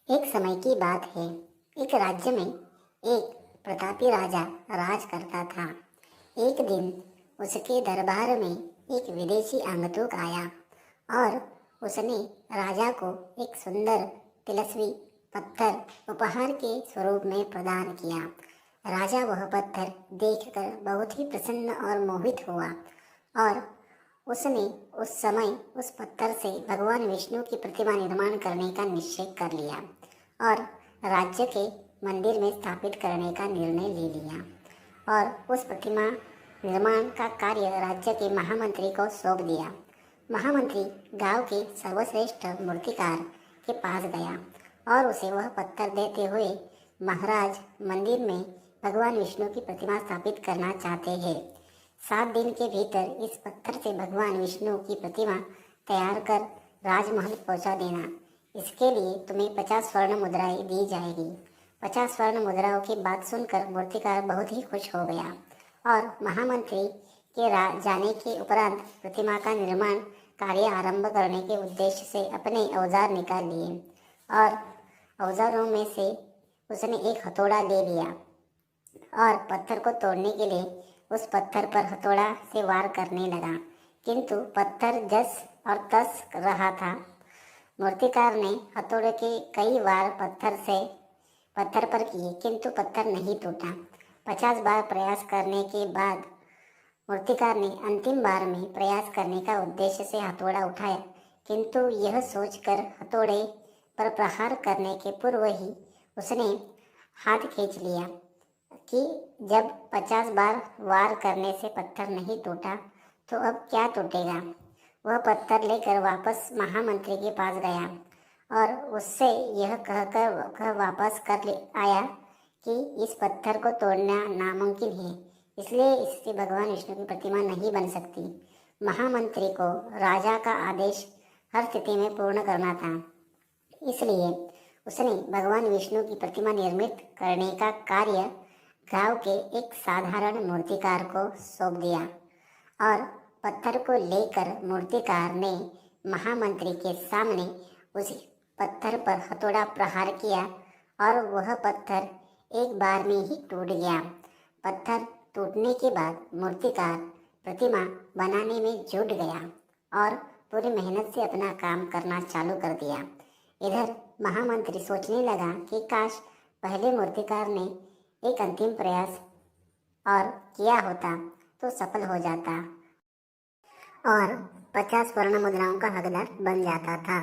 एक समय की बात है। एक राज्य में एक प्रतापी राजा राज करता था। एक दिन उसके दरबार में एक विदेशी आगंतुक आया और उसने राजा को एक सुंदर तिलस्मी पत्थर उपहार के स्वरूप में प्रदान किया। राजा वह पत्थर देखकर बहुत ही प्रसन्न और मोहित हुआ और उसने उस समय उस पत्थर से भगवान विष्णु की प्रतिमा निर्माण करने का निश्चय कर लिया और राज्य के मंदिर में स्थापित करने का निर्णय ले लिया और उस प्रतिमा निर्माण का कार्य राज्य के महामंत्री को सौंप दिया। महामंत्री गांव के सर्वश्रेष्ठ मूर्तिकार के पास गया और उसे वह पत्थर देते हुए, महाराज, मंदिर में भगवान विष्णु की प्रतिमा स्थापित करना चाहते हैं। 7 दिन के भीतर इस पत्थर से भगवान विष्णु की प्रतिमा तैयार कर राजमहल पहुंचा देना। इसके लिए तुम्हें 50 स्वर्ण मुद्राएं दी जाएगी। 50 स्वर्ण मुद्राओं की बात सुनकर मूर्तिकार बहुत ही खुश हो गया और महामंत्री के जाने के उपरांत प्रतिमा का निर्माण कार्य आरंभ करने के उद्देश्य से अपने औजार निकाल लिए और औजारों में से उसने एक हथौड़ा ले लिया और पत्थर को तोड़ने के लिए उस पत्थर पर हथौड़ा से वार करने लगा, किंतु पत्थर जस और तस रहा था। मूर्तिकार ने हथौड़े के कई वार पत्थर पर किए, किंतु पत्थर नहीं टूटा। 50 बार प्रयास करने के बाद मूर्तिकार ने अंतिम बार में प्रयास करने का उद्देश्य से हथौड़ा उठाया, किंतु यह सोचकर हथौड़े पर प्रहार करने के पूर्व ही उसने हाथ खींच लिया कि जब 50 बार वार करने से पत्थर नहीं टूटा तो अब क्या टूटेगा। वह पत्थर लेकर वापस महामंत्री के पास गया और उससे यह कहकर वापस कर आया कि इस पत्थर को तोड़ना नामुमकिन है, इसलिए इससे भगवान विष्णु की प्रतिमा नहीं बन सकती। महामंत्री को राजा का आदेश हर स्थिति में पूर्ण करना था, इसलिए उसने भगवान विष्णु की प्रतिमा निर्मित करने का कार्य गांव के एक साधारण मूर्तिकार को सौंप दिया और पत्थर को लेकर मूर्तिकार ने महामंत्री के सामने उस पत्थर पर हथौड़ा प्रहार किया और वह पत्थर एक बार में ही टूट गया। पत्थर टूटने के बाद मूर्तिकार प्रतिमा बनाने में जुट गया और पूरी मेहनत से अपना काम करना चालू कर दिया। इधर महामंत्री सोचने लगा कि काश पहले मूर्तिकार ने एक अंतिम प्रयास और किया होता तो सफल हो जाता और 50 स्वर्ण मुद्राओं का हकदार बन जाता था।